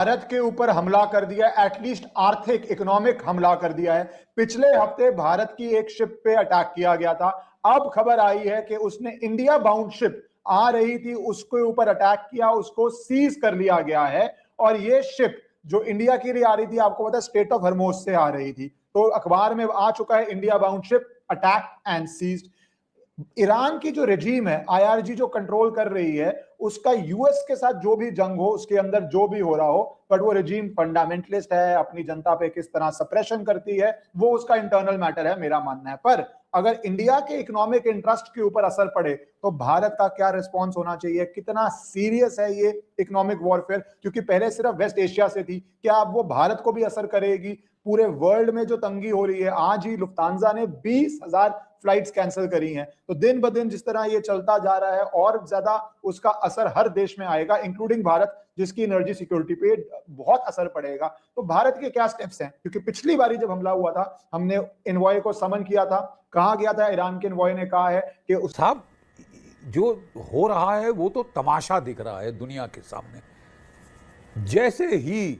भारत के ऊपर हमला कर दिया, एटलीस्ट आर्थिक इकोनॉमिक हमला कर दिया है। पिछले हफ्ते भारत की एक शिप पे अटैक किया गया था। अब खबर आई है कि उसने इंडिया बाउंड शिप आ रही थी, उसके ऊपर अटैक किया, उसको सीज कर लिया गया है। और ये शिप जो इंडिया की लिए आ रही थी, आपको पता है स्ट्रेट ऑफ हॉर्मुज से आ रही थी, तो अखबार में आ चुका है India bound ship attack and seized. Iran की जो रेजीम है, आईआरजी जो कंट्रोल कर रही है, उसका यूएस के साथ जो भी जंग हो, उसके अंदर जो भी हो रहा हो, बट वो रेजीम फंडामेंटलिस्ट है, अपनी जनता पे किस तरह सप्रेशन करती है वो उसका इंटरनल मैटर है, मेरा मानना है। पर अगर इंडिया के इकोनॉमिक इंटरेस्ट के ऊपर असर पड़े तो भारत का क्या रिस्पॉन्स होना चाहिए, कितना सीरियस है ये इकोनॉमिक वॉरफेयर, क्योंकि पहले सिर्फ वेस्ट एशिया से थी, क्या अब वो भारत को भी असर करेगी? पूरे वर्ल्ड में जो तंगी हो रही है, आज ही लुफ्तांजा ने 20,000 फ्लाइट्स कैंसिल करी हैं। तो दिन ब दिन जिस तरह ये चलता जा रहा है और ज्यादा उसका असर हर देश में आएगा, इंक्लूडिंग भारत, जिसकी एनर्जी सिक्योरिटी पे बहुत असर पड़ेगा। तो भारत के क्या स्टेप्स हैं? क्योंकि पिछली बारी जब हमला हुआ था, हमने एनवॉय को समन किया था, कहा गया था, ईरान के एनवॉय ने कहा है कि उस साहब जो हो रहा है वो तो तमाशा दिख रहा है दुनिया के सामने। जैसे ही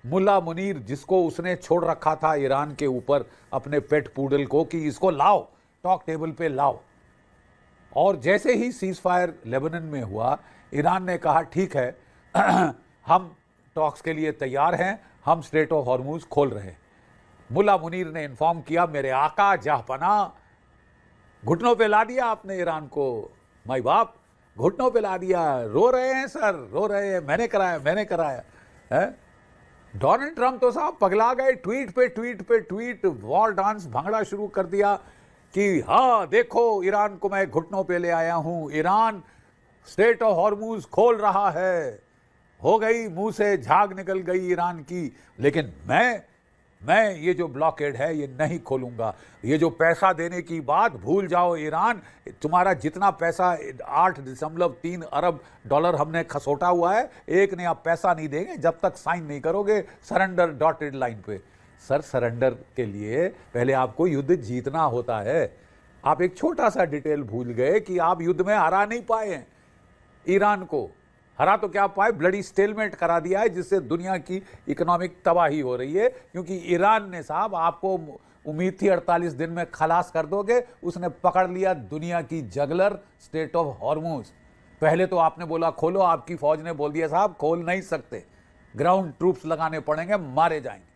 मुल्ला मुनीर, जिसको उसने छोड़ रखा था ईरान के ऊपर अपने पेट पूडल को कि इसको लाओ, टॉक टेबल पे लाओ, और जैसे ही सीज फायर लेबनान में हुआ, ईरान ने कहा ठीक है हम टॉक्स के लिए तैयार हैं, हम स्ट्रेट ऑफ हॉर्मुज खोल रहे हैं। मुल्ला मुनीर ने इन्फॉर्म किया, मेरे आका जहाँपना, घुटनों पे ला दिया आपने ईरान को, माई बाप घुटनों पे ला दिया, रो रहे हैं सर, रो रहे हैं, मैंने कराया, मैंने कराया है। डोनाल्ड ट्रंप तो साहब पगला गए, ट्वीट पे ट्वीट पे ट्वीट, वॉर डांस भांगड़ा शुरू कर दिया कि हाँ देखो ईरान को मैं घुटनों पे ले आया हूं, ईरान स्ट्रेट ऑफ हॉर्मुज खोल रहा है। हो गई, मुंह से झाग निकल गई ईरान की, लेकिन मैं ये जो ब्लॉकेड है ये नहीं खोलूंगा। ये जो पैसा देने की बात, भूल जाओ ईरान, तुम्हारा जितना पैसा 8.3 अरब डॉलर हमने खसोटा हुआ है, एक ने आप पैसा नहीं देंगे जब तक साइन नहीं करोगे सरेंडर डॉटेड लाइन पे। सर, सरेंडर के लिए पहले आपको युद्ध जीतना होता है। आप एक छोटा सा डिटेल भूल गए कि आप युद्ध में हरा नहीं पाए हैं ईरान को। हरा तो क्या पाए, ब्लडी स्टेलमेट करा दिया है, जिससे दुनिया की इकोनॉमिक तबाही हो रही है। क्योंकि ईरान ने साहब, आपको उम्मीद थी 48 दिन में खलास कर दोगे, उसने पकड़ लिया दुनिया की जगलर स्ट्रेट ऑफ हॉर्मुज। पहले तो आपने बोला खोलो, आपकी फौज ने बोल दिया साहब खोल नहीं सकते, ग्राउंड ट्रूप्स लगाने पड़ेंगे, मारे जाएंगे।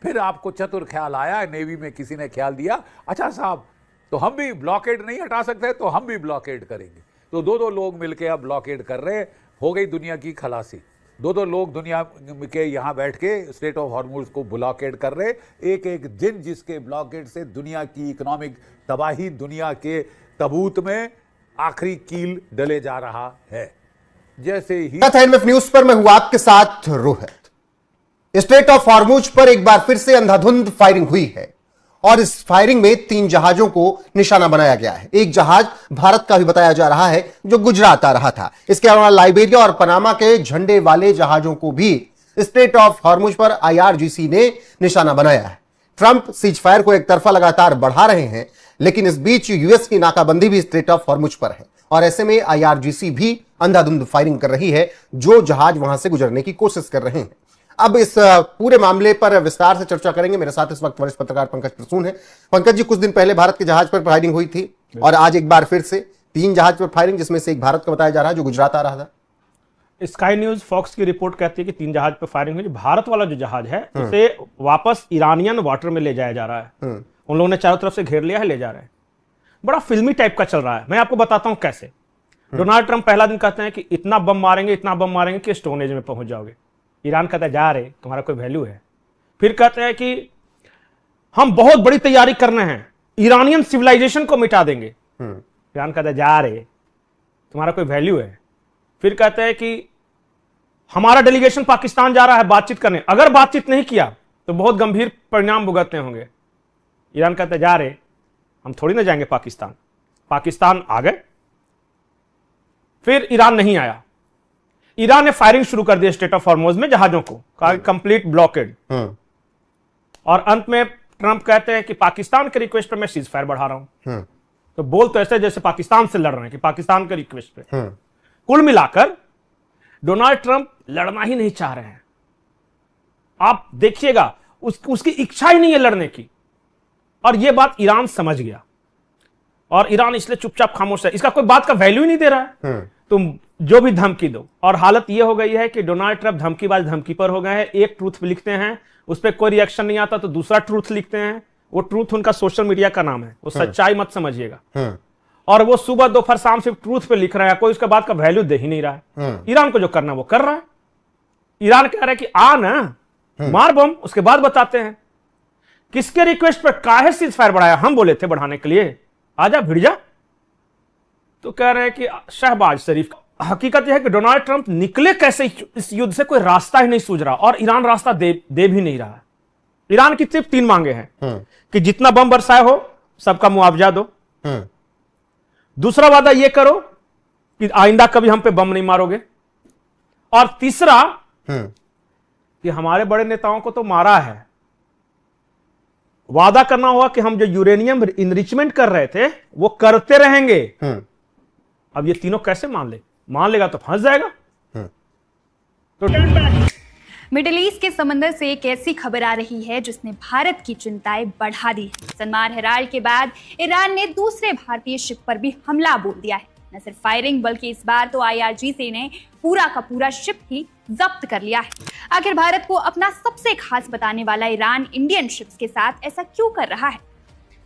फिर आपको चतुर ख्याल आया, नेवी में किसी ने ख्याल दिया, अच्छा साहब तो हम भी ब्लॉकेड नहीं हटा सकते, तो हम भी ब्लॉकेड करेंगे। तो दो लोग मिलकर अब ब्लॉकेड कर रहे, हो गई दुनिया की खलासी। दो लोग दुनिया के यहाँ बैठ के स्ट्रेट ऑफ हॉर्मुज को ब्लॉकेड कर रहे, एक एक दिन जिसके ब्लॉकेड से दुनिया की इकोनॉमिक तबाही, दुनिया के तबूत में आखिरी कील डले जा रहा है। जैसे ही एनएफ न्यूज पर मैं हूं आपके साथ रोहित। स्ट्रेट ऑफ हॉर्मुज पर एक बार फिर से अंधाधुंध फायरिंग हुई है और इस फायरिंग में 3 जहाजों को निशाना बनाया गया है। एक जहाज भारत का भी बताया जा रहा है जो गुजरात आ रहा था। इसके अलावा लाइबेरिया और पनामा के झंडे वाले जहाजों को भी स्ट्रेट ऑफ हॉर्मुज पर आईआरजीसी ने निशाना बनाया है। ट्रंप सीज फायर को एक तरफा लगातार बढ़ा रहे हैं, लेकिन इस बीच यूएस की नाकाबंदी भी स्ट्रेट ऑफ हॉर्मुज पर है और ऐसे में आईआरजीसी भी अंधाधुंध फायरिंग कर रही है जो जहाज वहां से गुजरने की कोशिश कर रहे हैं। अब इस पूरे मामले पर विस्तार से चर्चा करेंगे। मेरे साथ इस वक्त वरिष्ठ पत्रकार पंकज प्रसून है। पंकज जी, कुछ दिन पहले भारत के जहाज पर फायरिंग हुई थी और आज एक बार फिर से 3 जहाज पर फायरिंग, जिसमें से एक भारत का बताया जा रहा है जो गुजरात आ रहा था। स्काई न्यूज फॉक्स की रिपोर्ट कहती है कि 3 जहाज पर फायरिंग हुई। भारत वाला जो जहाज है उसे वापस ईरानियन वाटर में ले जाया जा रहा है। उन लोगों ने चारों तरफ से घेर लिया है, ले जा रहे हैं। बड़ा फिल्मी टाइप का चल रहा है। मैं आपको बताता हूं कैसे। डोनाल्ड ट्रंप पहला दिन कहते हैं कि इतना बम मारेंगे, इतना बम मारेंगे कि स्टोन एज में पहुंच जाओगे। ईरान कहता है जा रहे, तुम्हारा कोई वैल्यू है? फिर कहते हैं कि हम बहुत बड़ी तैयारी कर रहे हैं, ईरानियन सिविलाइजेशन को मिटा देंगे। ईरान कहता है जा रहे, तुम्हारा कोई वैल्यू है? फिर कहते हैं कि हमारा डेलीगेशन पाकिस्तान जा रहा है बातचीत करने, अगर बातचीत नहीं किया तो बहुत गंभीर परिणाम भुगतने होंगे। ईरान कहता है जा रहे, हम थोड़ी ना जाएंगे पाकिस्तान। पाकिस्तान आ गए, फिर ईरान नहीं आया। ईरान ने फायरिंग शुरू कर दी स्ट्रेट ऑफ हॉर्मुज में जहाजों को, कहा कंप्लीट ब्लॉकेड। और अंत में ट्रंप कहते हैं कि पाकिस्तान के रिक्वेस्ट पर मैं सीज फायर बढ़ा रहा हूं। तो बोल तो ऐसे जैसे पाकिस्तान से लड़ रहे हैं कि पाकिस्तान के रिक्वेस्ट पे। कुल मिलाकर डोनाल्ड ट्रंप लड़ना ही नहीं चाह रहे हैं। आप देखिएगा, उसकी इच्छा ही नहीं है लड़ने की। और यह बात ईरान समझ गया और ईरान इसलिए चुपचाप खामोश है, इसका कोई बात का वैल्यू ही नहीं दे रहा है। तुम जो भी धमकी दो, और हालत यह हो गई है कि डोनाल्ड ट्रंप धमकीबाज धमकी पर हो गए हैं। एक ट्रूथ लिखते हैं, उस पर कोई रिएक्शन नहीं आता तो दूसरा ट्रूथ लिखते हैं। वो ट्रूथ उनका सोशल मीडिया का नाम है, वो सच्चाई मत समझिएगा। और वो सुबह दोपहर शाम सिर्फ ट्रूथ पे लिख रहा है, कोई उसके बाद का वैल्यू दे ही नहीं रहा है। ईरान को जो करना वो कर रहा है। ईरान कह रहा है कि आ ना मार बम, उसके बाद बताते हैं। किसके रिक्वेस्ट पर काहे सीज फायर बढ़ाया? हम बोले थे बढ़ाने के लिए, आजा भिड़ जा। तो कह रहे हैं कि शहबाज शरीफ। हकीकत यह है कि डोनाल्ड ट्रंप निकले कैसे इस युद्ध से, कोई रास्ता ही नहीं सूझ रहा, और ईरान रास्ता दे भी नहीं रहा है। ईरान की सिर्फ 3 मांगे हैं कि जितना बम बरसाए हो सबका मुआवजा दो, दूसरा वादा यह करो कि आइंदा कभी हम पे बम नहीं मारोगे, और तीसरा कि हमारे बड़े नेताओं को तो मारा है, वादा करना होगा कि हम जो यूरेनियम इनरिचमेंट कर रहे थे वो करते रहेंगे। अब ये तीनों कैसे मान लेगा तो फंस जाएगा। तो मिडिल ईस्ट के समंदर से एक ऐसी खबर आ रही है जिसने भारत की चिंताएं बढ़ा दी है। सनमार हेराल्ड के बाद ईरान ने दूसरे भारतीय शिप पर भी हमला बोल दिया है। न सिर्फ फायरिंग बल्कि इस बार तो IRGC ने पूरा का पूरा शिप ही जब्त कर लिया है। आखिर भारत को अपना सबसे खास बताने वाला ईरान इंडियन शिप्स के साथ ऐसा क्यों कर रहा है?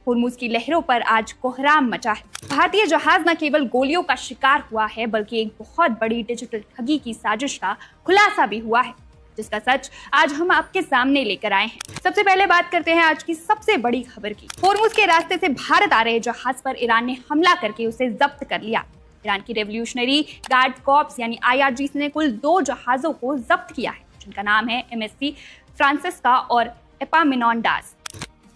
होर्मुज की लहरों पर आज कोहराम मचा है। भारतीय जहाज न केवल गोलियों का शिकार हुआ है बल्कि एक बहुत बड़ी डिजिटल ठगी की साजिश का खुलासा भी हुआ है, जिसका सच आज हम आपके सामने लेकर आए हैं। सबसे पहले बात करते हैं आज की सबसे बड़ी खबर की। होर्मुज के रास्ते से भारत आ रहे जहाज पर ईरान ने हमला करके उसे जब्त कर लिया। ईरान की रेवोल्यूशनरी गार्ड कॉर्प्स यानी IRGC ने कुल 2 जहाजों को जब्त किया है, जिनका नाम है MSC फ्रांसिस्का और एपामिनोंडास।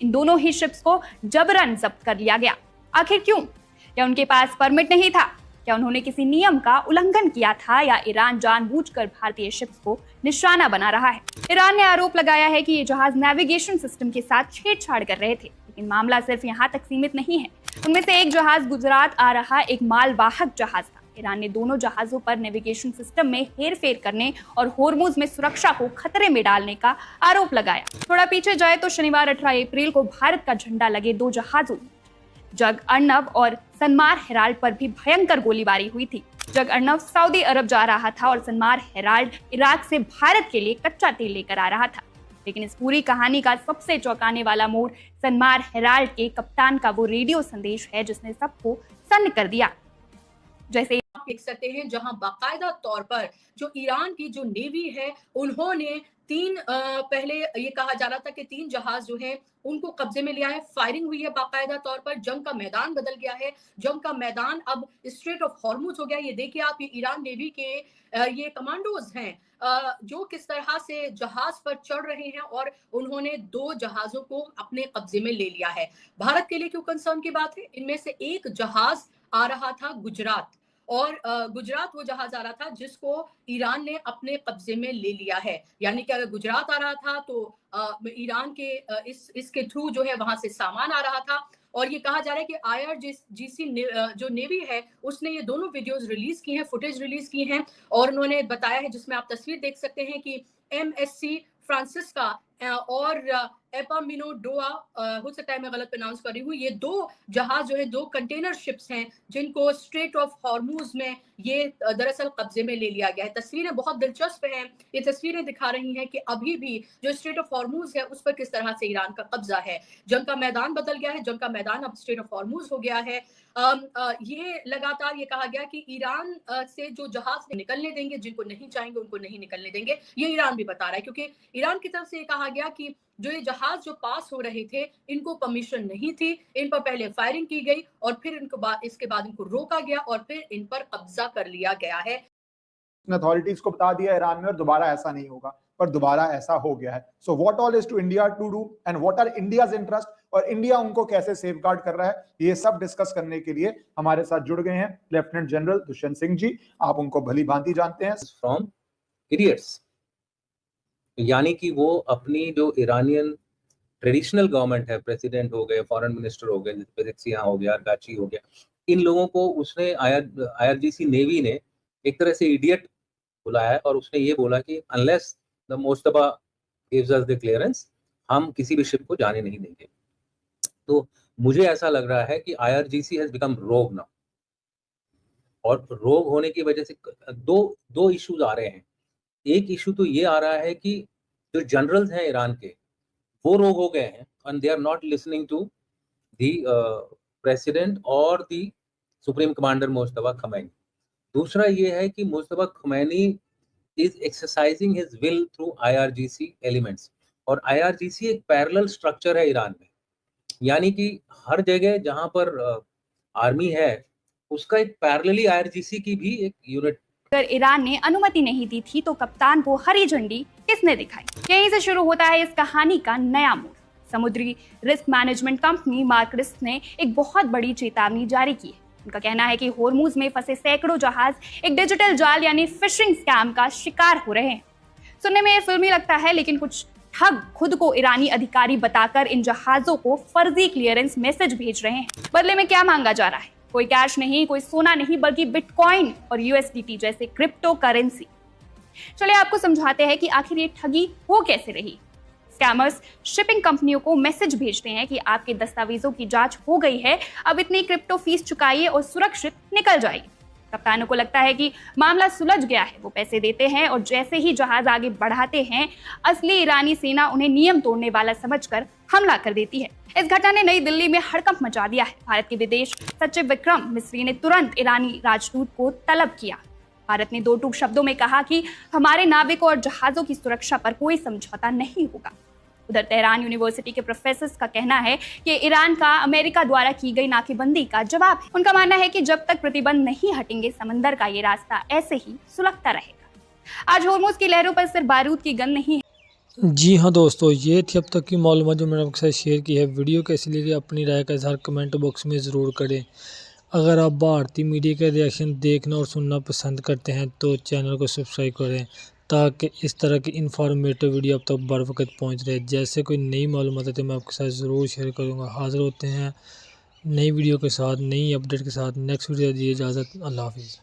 इन दोनों ही शिप्स को जबरन जब्त कर लिया गया। आखिर क्यों? क्या उनके पास परमिट नहीं था? क्या उन्होंने किसी नियम का उल्लंघन किया था, या ईरान जानबूझकर भारतीय शिप्स को निशाना बना रहा है? ईरान ने आरोप लगाया है कि ये जहाज नेविगेशन सिस्टम के साथ छेड़छाड़ कर रहे थे, लेकिन मामला सिर्फ यहाँ तक सीमित नहीं है। उनमें से एक जहाज गुजरात आ रहा एक मालवाहक जहाज था। ईरान ने दोनों जहाजों पर नेविगेशन सिस्टम में हेरफेर करने और होर्मुज में सुरक्षा को खतरे में डालने का आरोप लगाया। थोड़ा पीछे जाए तो शनिवार 18 अप्रैल को भारत का झंडा लगे 2 जहाजों जग अर्नब और सनमार हेराल्ड पर भी भयंकर गोलीबारी हुई थी। जग अर्नब सऊदी अरब जा रहा था और सनमार हेराल्ड इराक से भारत के लिए कच्चा तेल लेकर आ रहा था। लेकिन इस पूरी कहानी का सबसे चौंकाने वाला मोड़ सनमार हेराल्ड के कप्तान का वो रेडियो संदेश है जिसने सबको सन्न कर दिया। जैसे आप देख सकते हैं जहां बाकायदा तौर पर जो ईरान की जो नेवी है उन्होंने 3 पहले ये कहा जा रहा था कि 3 जहाज जो है उनको कब्जे में लिया है। फायरिंग हुई है बाकायदा तौर पर, जंग का मैदान बदल गया है। जंग का मैदान अब स्ट्रेट ऑफ हॉर्मुज हो गया। ये देखिए आप, ये ईरान नेवी के ये कमांडोज हैं जो किस तरह से जहाज पर चढ़ रहे हैं और उन्होंने 2 जहाजों को अपने कब्जे में ले लिया है। भारत के लिए क्यों कंसर्न की बात है? इनमें से एक जहाज आ रहा था गुजरात, और गुजरात वो जहाज आ रहा था जिसको ईरान ने अपने कब्जे में ले लिया है। यानी कि अगर गुजरात आ रहा था तो ईरान के इसके थ्रू जो है वहां से सामान आ रहा था। और ये कहा जा रहा है कि IRGC जो नेवी है उसने ये दोनों वीडियोस रिलीज की हैं, फुटेज रिलीज की हैं, और उन्होंने बताया है, जिसमें आप तस्वीर देख सकते हैं कि MSC फ्रांसिस्का और एपामिनोडोआ, हो सकता है मैं गलत प्रोनाउंस कर रही हूँ, ये 2 जहाज जो है 2 कंटेनर शिप्स हैं जिनको स्ट्रेट ऑफ हॉर्मुज में ये दरअसल कब्जे में ले लिया गया है। तस्वीरें बहुत दिलचस्प हैं। ये तस्वीरें दिखा रही हैं कि अभी भी जो स्ट्रेट ऑफ हॉर्मुज है उस पर किस तरह से ईरान का कब्जा है। जंग का मैदान बदल गया है, जंग का मैदान अब स्ट्रेट ऑफ हॉर्मुज हो गया है। ये लगातार ये कहा गया कि ईरान से जो जहाज निकलने देंगे, जिनको नहीं चाहेंगे उनको नहीं निकलने देंगे। ये ईरान भी बता रहा है, क्योंकि ईरान की तरफ से ये कहा गया कि जो ये जहाज जो पास हो रहे थे इनको परमिशन नहीं थी, इन पर पहले फायरिंग की गई और फिर इसके बाद इनको रोका गया और फिर इन पर कब्जा कर लिया गया है। अथॉरिटीज को बता दिया ईरान में, और दोबारा ऐसा नहीं होगा, पर दोबारा ऐसा हो गया है। So what all is to India to do and what are India's interest, और इंडिया उनको कैसे सेफगार्ड कर रहा है, ये सब डिस्कस करने के लिए हमारे साथ जुड़ गए हैं लेफ्टिनेंट जनरल दुष्यंत सिंह जी। आप उनको भली भांति जानते हैं। फ्रॉम इडियट्स, यानी कि वो अपनी जो ईरानियन ट्रेडिशनल गवर्नमेंट है, प्रेसिडेंट हो गए, फॉरेन मिनिस्टर हो गए, पेजेक्सियां हो गया, गाची हो गया, इन लोगों को उसने IRGC नेवी ने एक तरह से इडियट बुलाया है और उसने ये बोला कि unless the Mostafa gives us the clearance, हम किसी भी शिप को जाने नहीं देंगे। तो मुझे ऐसा लग रहा है कि IRGC हैज बिकम रोग नाउ, और रोग होने की वजह से दो इश्यूज आ रहे हैं। एक इशू तो ये आ रहा है कि जो जनरल्स हैं ईरान के, वो रोग हो गए हैं and they are not listening to the president और the supreme commander Mustafa Khamenei. दूसरा ये है कि Mustafa Khamenei is exercising his will through IRGC elements, और IRGC एक पैरेलल स्ट्रक्चर है ईरान में, यानी कि हर जगह जहां पर आर्मी है उसका एक पैरेलली IRGC की भी एक यूनिट। अगर ईरान ने अनुमति नहीं दी थी तो कप्तान को हरी झंडी किसने दिखाई? यहीं से शुरू होता है इस कहानी का नया मोड़। समुद्री risk management company mark risk ने एक बहुत बड़ी चेतावनी जारी की है। उनका कहना है कि होर्मुज में फंसे सैकड़ों जहाज एक डिजिटल जाल यानी फिशिंग स्कैम का शिकार हो रहे हैं। सुनने में ये फिल्मी लगता है, लेकिन कुछ ठग खुद को ईरानी अधिकारी बताकर इन जहाजों को फर्जी क्लियरेंस मैसेज भेज रहे हैं। बदले में क्या मांगा जा रहा है? कोई कैश नहीं, कोई सोना नहीं, बल्कि बिटकॉइन और USDT जैसे क्रिप्टो करेंसी। चलिए आपको समझाते हैं कि आखिर ये ठगी हो कैसे रही। स्कैमर्स शिपिंग कंपनियों को मैसेज भेजते हैं कि आपके दस्तावेजों की जांच हो गई है, अब इतनी क्रिप्टो फीस चुकाइए और सुरक्षित निकल जाइए। कप्तानों को लगता है कि मामला सुलझ गया है, वो पैसे देते हैं और जैसे ही जहाज आगे बढ़ाते हैं, असली ईरानी सेना उन्हें नियम तोड़ने वाला समझकर हमला कर देती है। इस घटना ने नई दिल्ली में हड़कंप मचा दिया है। भारत के विदेश सचिव विक्रम मिस्री ने तुरंत ईरानी राजदूत को तलब किया। भारत ने दो टूक शब्दों में कहा कि हमारे नाविकों और जहाजों की सुरक्षा पर कोई समझौता नहीं होगा। उधर तेहरान यूनिवर्सिटी के प्रोफेसर्स का कहना है कि ईरान का अमेरिका द्वारा की गई नाकेबंदी का जवाब है। उनका मानना है कि जब तक प्रतिबंध नहीं हटेंगे, समंदर का ये रास्ता ऐसे ही सुलगता रहेगा। आज होर्मुज की लहरों पर सिर्फ बारूद की गंध नहीं है। जी हाँ दोस्तों, ये थी अब तक की मालूमात जो मैंने आपके साथ शेयर की है। वीडियो कैसी लगी अपनी राय का इज़हार कमेंट बॉक्स में ज़रूर करें। अगर आप भारतीय मीडिया के रिएक्शन देखना और सुनना पसंद करते हैं तो चैनल को सब्सक्राइब करें, ताकि इस तरह की इन्फॉर्मेटिव वीडियो अब तक बर वक्त पहुँच रहे। जैसे कोई नई मालूमात है तो मैं आपके साथ ज़रूर शेयर करूँगा। हाज़िर होते हैं नई वीडियो के साथ, नई अपडेट के साथ। नेक्स्ट वीडियो दीजिए इजाज़त। अल्लाह हाफिज़।